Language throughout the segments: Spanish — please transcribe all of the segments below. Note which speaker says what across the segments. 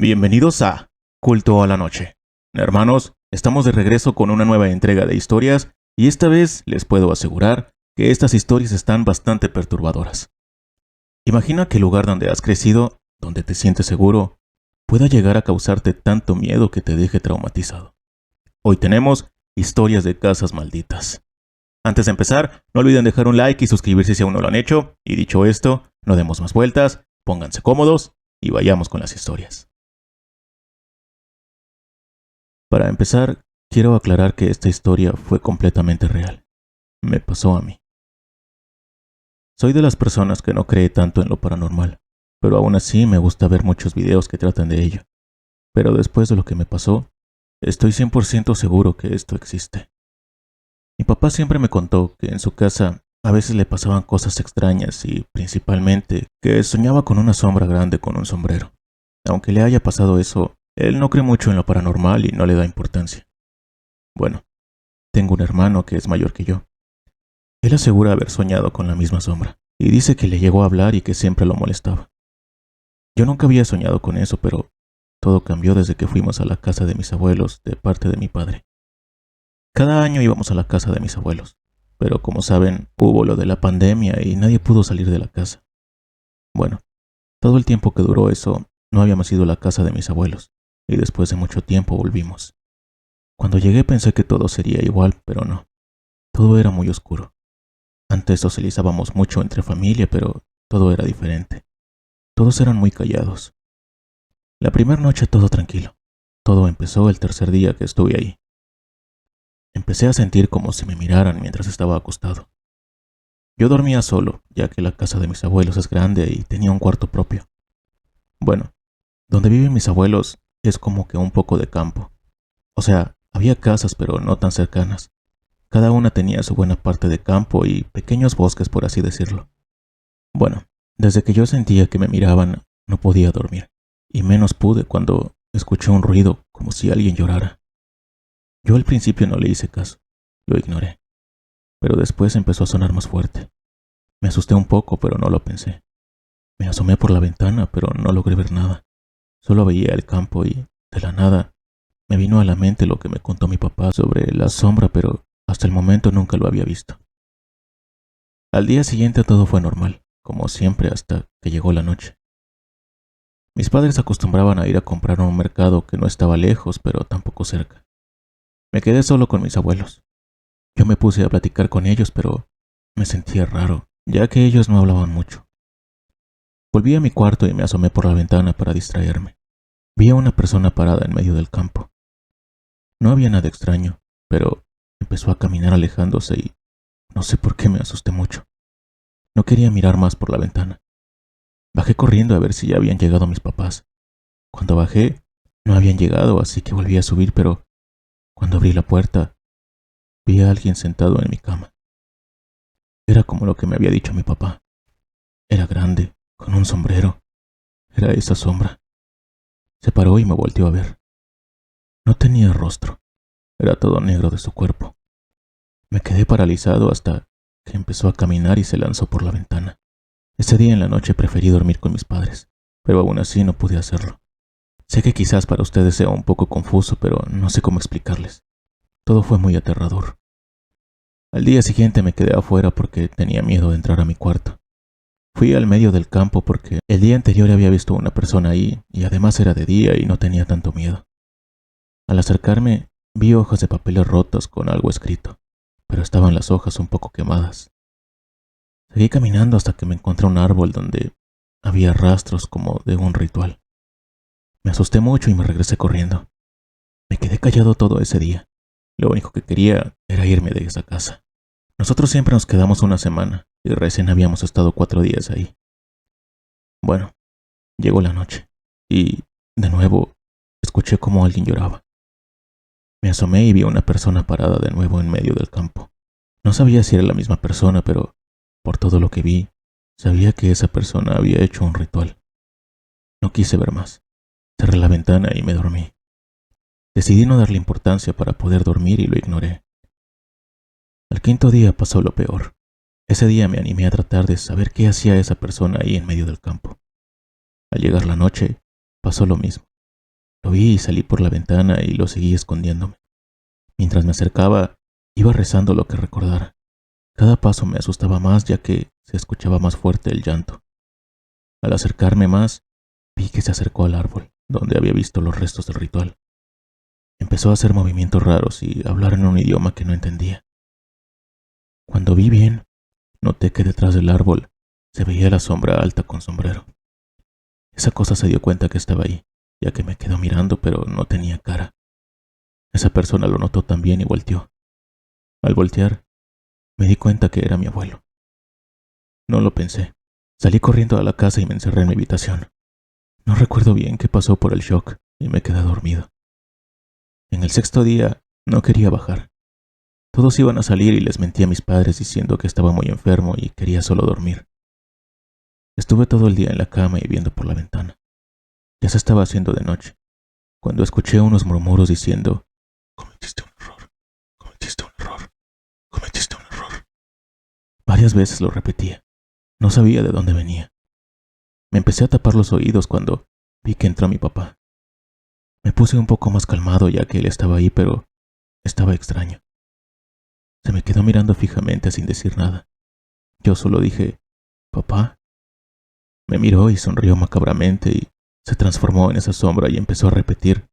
Speaker 1: Bienvenidos a Culto a la Noche. Hermanos, estamos de regreso con una nueva entrega de historias y esta vez les puedo asegurar que estas historias están bastante perturbadoras. Imagina que el lugar donde has crecido, donde te sientes seguro, pueda llegar a causarte tanto miedo que te deje traumatizado. Hoy tenemos historias de casas malditas. Antes de empezar, no olviden dejar un like y suscribirse si aún no lo han hecho. Y dicho esto, no demos más vueltas, pónganse cómodos y vayamos con las historias. Para empezar, quiero aclarar que esta historia fue completamente real. Me pasó a mí. Soy de las personas que no cree tanto en lo paranormal, pero aún así me gusta ver muchos videos que tratan de ello. Pero después de lo que me pasó, estoy 100% seguro que esto existe. Mi papá siempre me contó que en su casa a veces le pasaban cosas extrañas y principalmente que soñaba con una sombra grande con un sombrero. Aunque le haya pasado eso, él no cree mucho en lo paranormal y no le da importancia. Bueno, tengo un hermano que es mayor que yo. Él asegura haber soñado con la misma sombra y dice que le llegó a hablar y que siempre lo molestaba. Yo nunca había soñado con eso, pero todo cambió desde que fuimos a la casa de mis abuelos de parte de mi padre. Cada año íbamos a la casa de mis abuelos, pero como saben, hubo lo de la pandemia y nadie pudo salir de la casa. Bueno, todo el tiempo que duró eso, no habíamos ido a la casa de mis abuelos, y después de mucho tiempo volvimos. Cuando llegué pensé que todo sería igual, pero no. Todo era muy oscuro. Antes socializábamos mucho entre familia, pero todo era diferente. Todos eran muy callados. La primera noche todo tranquilo. Todo empezó el tercer día que estuve ahí. Empecé a sentir como si me miraran mientras estaba acostado. Yo dormía solo, ya que la casa de mis abuelos es grande y tenía un cuarto propio. Bueno, donde viven mis abuelos es como que un poco de campo. O sea, había casas pero no tan cercanas. Cada una tenía su buena parte de campo y pequeños bosques, por así decirlo. Bueno, desde que yo sentía que me miraban, no podía dormir. Y menos pude cuando escuché un ruido como si alguien llorara. Yo al principio no le hice caso, lo ignoré. Pero después empezó a sonar más fuerte. Me asusté un poco, pero no lo pensé. Me asomé por la ventana, pero no logré ver nada. Solo veía el campo y, de la nada, me vino a la mente lo que me contó mi papá sobre la sombra, pero hasta el momento nunca lo había visto. Al día siguiente todo fue normal, como siempre hasta que llegó la noche. Mis padres acostumbraban a ir a comprar a un mercado que no estaba lejos, pero tampoco cerca. Me quedé solo con mis abuelos. Yo me puse a platicar con ellos, pero me sentía raro, ya que ellos no hablaban mucho. Volví a mi cuarto y me asomé por la ventana para distraerme. Vi a una persona parada en medio del campo. No había nada extraño, pero empezó a caminar alejándose y no sé por qué me asusté mucho. No quería mirar más por la ventana. Bajé corriendo a ver si ya habían llegado mis papás. Cuando bajé, no habían llegado, así que volví a subir, pero cuando abrí la puerta, vi a alguien sentado en mi cama. Era como lo que me había dicho mi papá. Era grande, con un sombrero. Era esa sombra. Se paró y me volteó a ver. No tenía rostro. Era todo negro de su cuerpo. Me quedé paralizado hasta que empezó a caminar y se lanzó por la ventana. Ese día en la noche preferí dormir con mis padres, pero aún así no pude hacerlo. Sé que quizás para ustedes sea un poco confuso, pero no sé cómo explicarles. Todo fue muy aterrador. Al día siguiente me quedé afuera porque tenía miedo de entrar a mi cuarto. Fui al medio del campo porque el día anterior había visto a una persona ahí y además era de día y no tenía tanto miedo. Al acercarme, vi hojas de papeles rotas con algo escrito, pero estaban las hojas un poco quemadas. Seguí caminando hasta que me encontré un árbol donde había rastros como de un ritual. Me asusté mucho y me regresé corriendo. Me quedé callado todo ese día. Lo único que quería era irme de esa casa. Nosotros siempre nos quedamos una semana y recién habíamos estado 4 días ahí. Bueno, llegó la noche y, de nuevo, escuché como alguien lloraba. Me asomé y vi a una persona parada de nuevo en medio del campo. No sabía si era la misma persona, pero por todo lo que vi, sabía que esa persona había hecho un ritual. No quise ver más. Cerré la ventana y me dormí. Decidí no darle importancia para poder dormir y lo ignoré. Al quinto día pasó lo peor. Ese día me animé a tratar de saber qué hacía esa persona ahí en medio del campo. Al llegar la noche, pasó lo mismo. Lo vi y salí por la ventana y lo seguí escondiéndome. Mientras me acercaba, iba rezando lo que recordara. Cada paso me asustaba más ya que se escuchaba más fuerte el llanto. Al acercarme más, vi que se acercó al árbol, donde había visto los restos del ritual. Empezó a hacer movimientos raros y hablar en un idioma que no entendía. Cuando vi bien, noté que detrás del árbol se veía la sombra alta con sombrero. Esa cosa se dio cuenta que estaba ahí, ya que me quedó mirando pero no tenía cara. Esa persona lo notó también y volteó. Al voltear, me di cuenta que era mi abuelo. No lo pensé. Salí corriendo a la casa y me encerré en mi habitación. No recuerdo bien qué pasó por el shock y me quedé dormido. En el sexto día no quería bajar. Todos iban a salir y les mentí a mis padres diciendo que estaba muy enfermo y quería solo dormir. Estuve todo el día en la cama y viendo por la ventana. Ya se estaba haciendo de noche, cuando escuché unos murmuros diciendo: cometiste un error, cometiste un error, cometiste un error. Varias veces lo repetía. No sabía de dónde venía. Me empecé a tapar los oídos cuando vi que entró mi papá. Me puse un poco más calmado ya que él estaba ahí, pero estaba extraño. Se me quedó mirando fijamente sin decir nada. Yo solo dije: «¿Papá?». Me miró y sonrió macabramente y se transformó en esa sombra y empezó a repetir: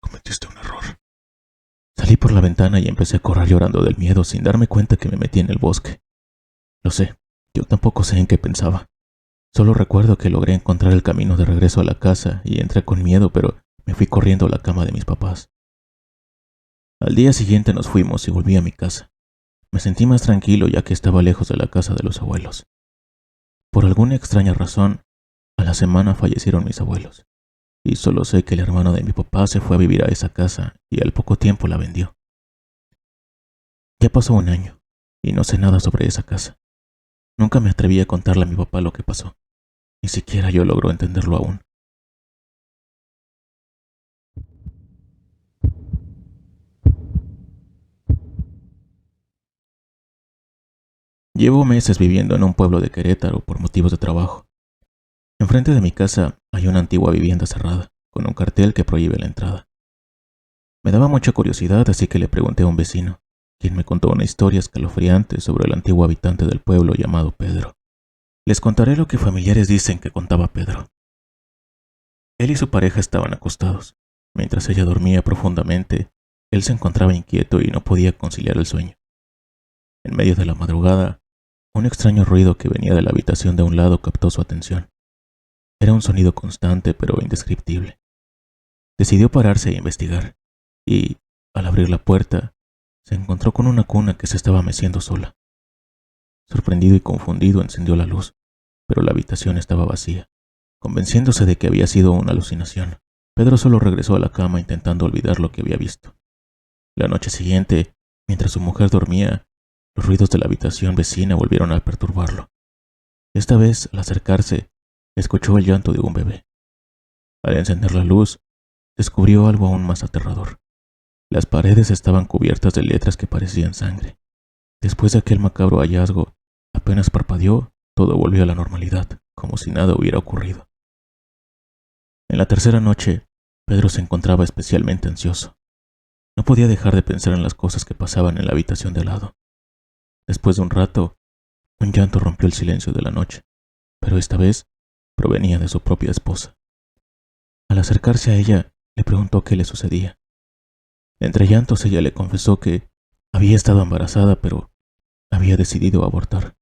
Speaker 1: «Cometiste un error». Salí por la ventana y empecé a correr llorando del miedo sin darme cuenta que me metí en el bosque. Lo sé, yo tampoco sé en qué pensaba. Solo recuerdo que logré encontrar el camino de regreso a la casa y entré con miedo, pero me fui corriendo a la cama de mis papás. Al día siguiente nos fuimos y volví a mi casa. Me sentí más tranquilo ya que estaba lejos de la casa de los abuelos. Por alguna extraña razón, a la semana fallecieron mis abuelos, y solo sé que el hermano de mi papá se fue a vivir a esa casa y al poco tiempo la vendió. Ya pasó un año, y no sé nada sobre esa casa. Nunca me atreví a contarle a mi papá lo que pasó. Ni siquiera yo logro entenderlo aún. Llevo meses viviendo en un pueblo de Querétaro por motivos de trabajo. Enfrente de mi casa hay una antigua vivienda cerrada, con un cartel que prohíbe la entrada. Me daba mucha curiosidad, así que le pregunté a un vecino, quien me contó una historia escalofriante sobre el antiguo habitante del pueblo llamado Pedro. Les contaré lo que familiares dicen que contaba Pedro. Él y su pareja estaban acostados. Mientras ella dormía profundamente, él se encontraba inquieto y no podía conciliar el sueño. En medio de la madrugada, un extraño ruido que venía de la habitación de un lado captó su atención. Era un sonido constante pero indescriptible. Decidió pararse e investigar, y, al abrir la puerta, se encontró con una cuna que se estaba meciendo sola. Sorprendido y confundido, encendió la luz, pero la habitación estaba vacía. Convenciéndose de que había sido una alucinación, Pedro solo regresó a la cama intentando olvidar lo que había visto. La noche siguiente, mientras su mujer dormía, los ruidos de la habitación vecina volvieron a perturbarlo. Esta vez, al acercarse, escuchó el llanto de un bebé. Al encender la luz, descubrió algo aún más aterrador. Las paredes estaban cubiertas de letras que parecían sangre. Después de aquel macabro hallazgo, apenas parpadeó, todo volvió a la normalidad, como si nada hubiera ocurrido. En la tercera noche, Pedro se encontraba especialmente ansioso. No podía dejar de pensar en las cosas que pasaban en la habitación de al lado. Después de un rato, un llanto rompió el silencio de la noche, pero esta vez provenía de su propia esposa. Al acercarse a ella, le preguntó qué le sucedía. Entre llantos ella le confesó que había estado embarazada, pero había decidido abortar,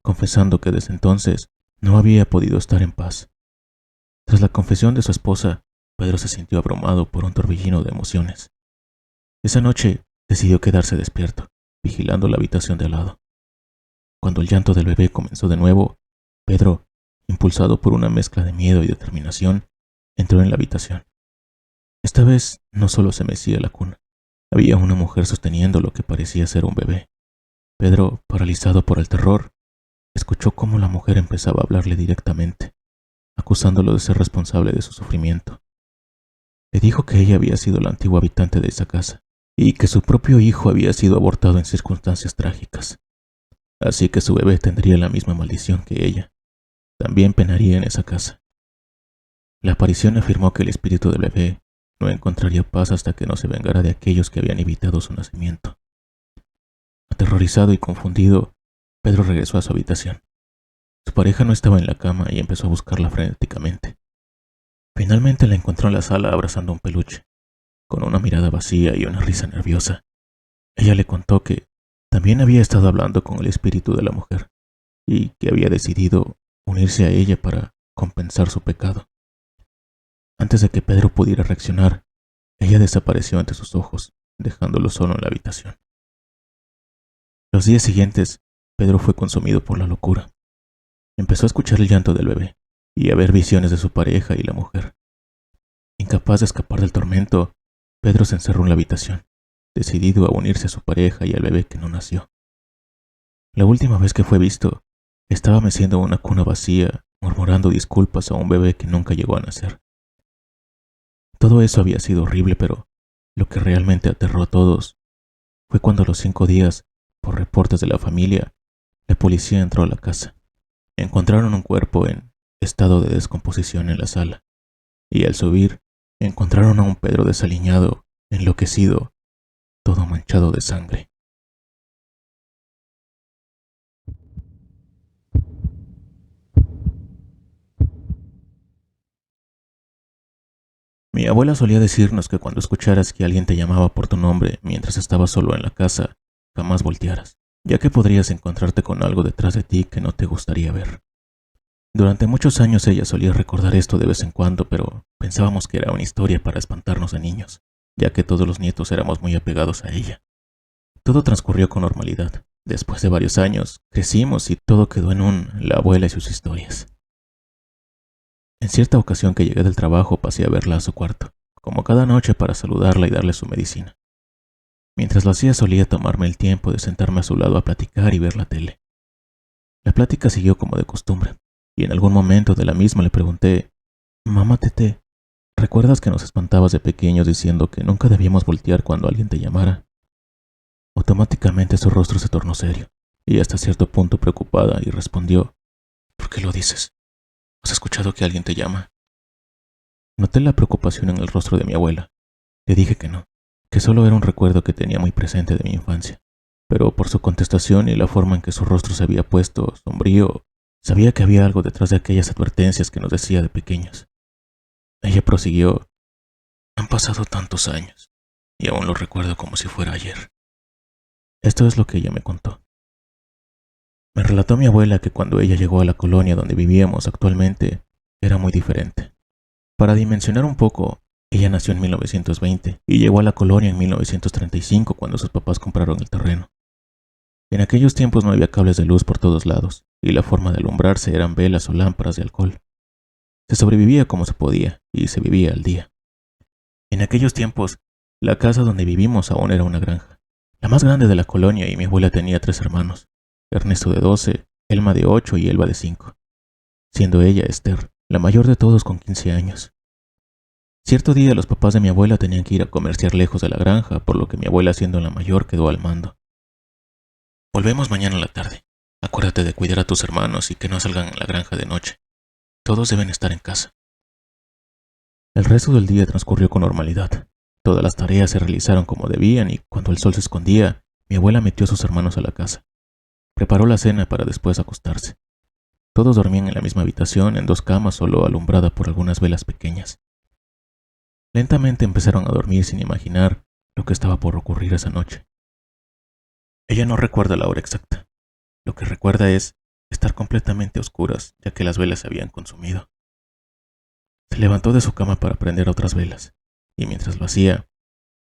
Speaker 1: confesando que desde entonces no había podido estar en paz. Tras la confesión de su esposa, Pedro se sintió abrumado por un torbellino de emociones. Esa noche decidió quedarse despierto, vigilando la habitación de al lado. Cuando el llanto del bebé comenzó de nuevo, Pedro, impulsado por una mezcla de miedo y determinación, entró en la habitación. Esta vez no solo se mecía la cuna, había una mujer sosteniendo lo que parecía ser un bebé. Pedro, paralizado por el terror, escuchó cómo la mujer empezaba a hablarle directamente, acusándolo de ser responsable de su sufrimiento. Le dijo que ella había sido la antigua habitante de esa casa y que su propio hijo había sido abortado en circunstancias trágicas. Así que su bebé tendría la misma maldición que ella. También penaría en esa casa. La aparición afirmó que el espíritu del bebé no encontraría paz hasta que no se vengara de aquellos que habían evitado su nacimiento. Aterrorizado y confundido, Pedro regresó a su habitación. Su pareja no estaba en la cama y empezó a buscarla frenéticamente. Finalmente la encontró en la sala abrazando un peluche, con una mirada vacía y una risa nerviosa. Ella le contó que también había estado hablando con el espíritu de la mujer y que había decidido unirse a ella para compensar su pecado. Antes de que Pedro pudiera reaccionar, ella desapareció ante sus ojos, dejándolo solo en la habitación. Los días siguientes, Pedro fue consumido por la locura. Empezó a escuchar el llanto del bebé y a ver visiones de su pareja y la mujer. Incapaz de escapar del tormento, Pedro se encerró en la habitación, decidido a unirse a su pareja y al bebé que no nació. La última vez que fue visto, estaba meciendo una cuna vacía, murmurando disculpas a un bebé que nunca llegó a nacer. Todo eso había sido horrible, pero lo que realmente aterró a todos fue cuando a los 5 días, por reportes de la familia, la policía entró a la casa. Encontraron un cuerpo en estado de descomposición en la sala, y al subir, encontraron a un Pedro desaliñado, enloquecido, todo manchado de sangre. Mi abuela solía decirnos que cuando escucharas que alguien te llamaba por tu nombre mientras estabas solo en la casa, jamás voltearas, ya que podrías encontrarte con algo detrás de ti que no te gustaría ver. Durante muchos años ella solía recordar esto de vez en cuando, pero pensábamos que era una historia para espantarnos de niños, ya que todos los nietos éramos muy apegados a ella. Todo transcurrió con normalidad. Después de varios años, crecimos y todo quedó en la abuela y sus historias. En cierta ocasión que llegué del trabajo pasé a verla a su cuarto, como cada noche para saludarla y darle su medicina. Mientras lo hacía solía tomarme el tiempo de sentarme a su lado a platicar y ver la tele. La plática siguió como de costumbre, y en algún momento de la misma le pregunté: «Mamá Tete, ¿recuerdas que nos espantabas de pequeños diciendo que nunca debíamos voltear cuando alguien te llamara?» Automáticamente su rostro se tornó serio, y hasta cierto punto preocupada, y respondió: «¿Por qué lo dices? ¿Has escuchado que alguien te llama?» Noté la preocupación en el rostro de mi abuela. Le dije que no, que solo era un recuerdo que tenía muy presente de mi infancia, pero por su contestación y la forma en que su rostro se había puesto sombrío, sabía que había algo detrás de aquellas advertencias que nos decía de pequeños. Ella prosiguió: «Han pasado tantos años, y aún lo recuerdo como si fuera ayer». Esto es lo que ella me contó. Me relató mi abuela que cuando ella llegó a la colonia donde vivíamos actualmente, era muy diferente. Para dimensionar un poco, ella nació en 1920 y llegó a la colonia en 1935 cuando sus papás compraron el terreno. En aquellos tiempos no había cables de luz por todos lados, y la forma de alumbrarse eran velas o lámparas de alcohol. Se sobrevivía como se podía, y se vivía al día. En aquellos tiempos, la casa donde vivimos aún era una granja, la más grande de la colonia, y mi abuela tenía 3 hermanos: Ernesto de 12, Elma de 8 y Elba de 5, siendo ella, Esther, la mayor de todos con 15 años. Cierto día los papás de mi abuela tenían que ir a comerciar lejos de la granja, por lo que mi abuela, siendo la mayor, quedó al mando. «Volvemos mañana a la tarde. Acuérdate de cuidar a tus hermanos y que no salgan a la granja de noche. Todos deben estar en casa». El resto del día transcurrió con normalidad. Todas las tareas se realizaron como debían, y cuando el sol se escondía, mi abuela metió a sus hermanos a la casa. Preparó la cena para después acostarse. Todos dormían en la misma habitación, en 2 camas, solo alumbrada por algunas velas pequeñas. Lentamente empezaron a dormir sin imaginar lo que estaba por ocurrir esa noche. Ella no recuerda la hora exacta. Lo que recuerda es estar completamente a oscuras, ya que las velas se habían consumido. Se levantó de su cama para prender otras velas, y mientras lo hacía,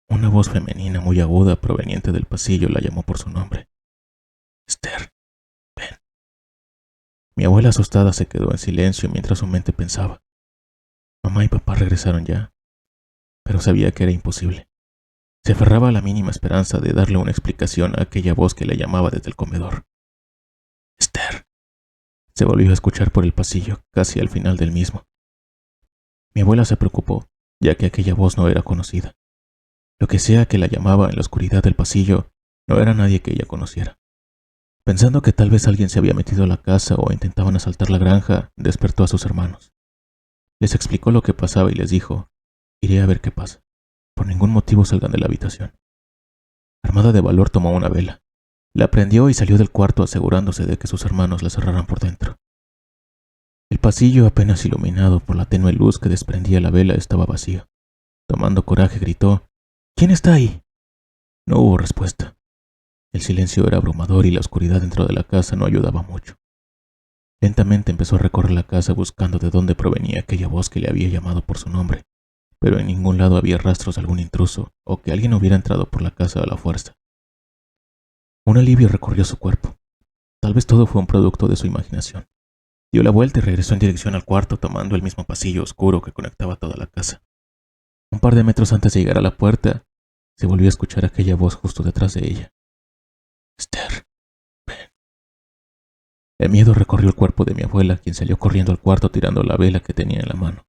Speaker 1: una voz femenina muy aguda proveniente del pasillo la llamó por su nombre: «Esther, ven». Mi abuela asustada se quedó en silencio mientras su mente pensaba: «Mamá y papá regresaron ya», pero sabía que era imposible. Se aferraba a la mínima esperanza de darle una explicación a aquella voz que le llamaba desde el comedor. «Esther». Se volvió a escuchar por el pasillo, casi al final del mismo. Mi abuela se preocupó, ya que aquella voz no era conocida. Lo que sea que la llamaba en la oscuridad del pasillo, no era nadie que ella conociera. Pensando que tal vez alguien se había metido a la casa o intentaban asaltar la granja, despertó a sus hermanos. Les explicó lo que pasaba y les dijo: iré a ver qué pasa. Por ningún motivo salgan de la habitación. Armada de valor, tomó una vela. La prendió y salió del cuarto asegurándose de que sus hermanos la cerraran por dentro. El pasillo, apenas iluminado por la tenue luz que desprendía la vela, estaba vacío. Tomando coraje, gritó: ¿quién está ahí? No hubo respuesta. El silencio era abrumador y la oscuridad dentro de la casa no ayudaba mucho. Lentamente empezó a recorrer la casa buscando de dónde provenía aquella voz que le había llamado por su nombre, pero en ningún lado había rastros de algún intruso o que alguien hubiera entrado por la casa a la fuerza. Un alivio recorrió su cuerpo. Tal vez todo fue un producto de su imaginación. Dio la vuelta y regresó en dirección al cuarto, tomando el mismo pasillo oscuro que conectaba toda la casa. Un par de metros antes de llegar a la puerta, se volvió a escuchar aquella voz justo detrás de ella. Esther, ven. El miedo recorrió el cuerpo de mi abuela, quien salió corriendo al cuarto tirando la vela que tenía en la mano.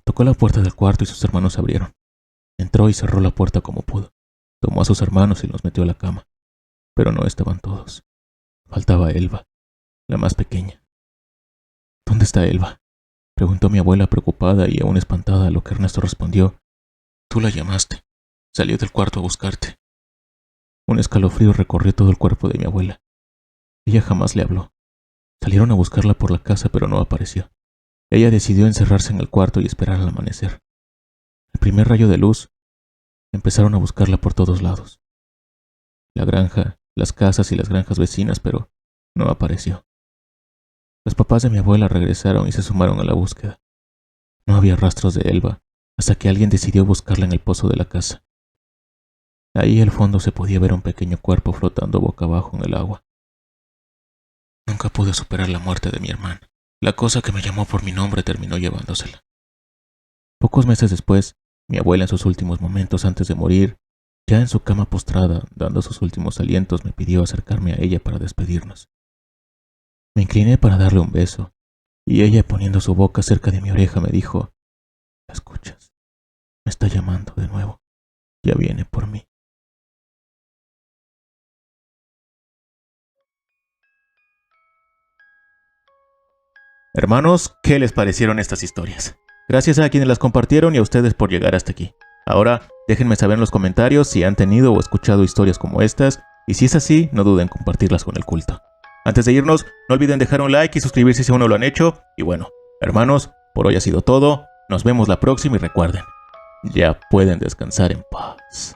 Speaker 1: Tocó la puerta del cuarto y sus hermanos abrieron. Entró y cerró la puerta como pudo. Tomó a sus hermanos y los metió a la cama. Pero no estaban todos. Faltaba Elba, la más pequeña. ¿Dónde está Elba?, preguntó mi abuela preocupada y aún espantada, a lo que Ernesto respondió: tú la llamaste. Salió del cuarto a buscarte. Un escalofrío recorrió todo el cuerpo de mi abuela. Ella jamás le habló. Salieron a buscarla por la casa, pero no apareció. Ella decidió encerrarse en el cuarto y esperar al amanecer. El primer rayo de luz, empezaron a buscarla por todos lados. La granja, las casas y las granjas vecinas, pero no apareció. Los papás de mi abuela regresaron y se sumaron a la búsqueda. No había rastros de Elba, hasta que alguien decidió buscarla en el pozo de la casa. Ahí al fondo se podía ver un pequeño cuerpo flotando boca abajo en el agua. Nunca pude superar la muerte de mi hermana. La cosa que me llamó por mi nombre terminó llevándosela. Pocos meses después, mi abuela, en sus últimos momentos antes de morir, ya en su cama postrada, dando sus últimos alientos, me pidió acercarme a ella para despedirnos. Me incliné para darle un beso, y ella, poniendo su boca cerca de mi oreja, me dijo: ¿la escuchas? Me está llamando de nuevo. Ya viene por mí. Hermanos, ¿qué les parecieron estas historias? Gracias a quienes las compartieron y a ustedes por llegar hasta aquí. Ahora, déjenme saber en los comentarios si han tenido o escuchado historias como estas, y si es así, no duden en compartirlas con el culto. Antes de irnos, no olviden dejar un like y suscribirse si aún no lo han hecho. Y bueno, hermanos, por hoy ha sido todo. Nos vemos la próxima y recuerden, ya pueden descansar en paz.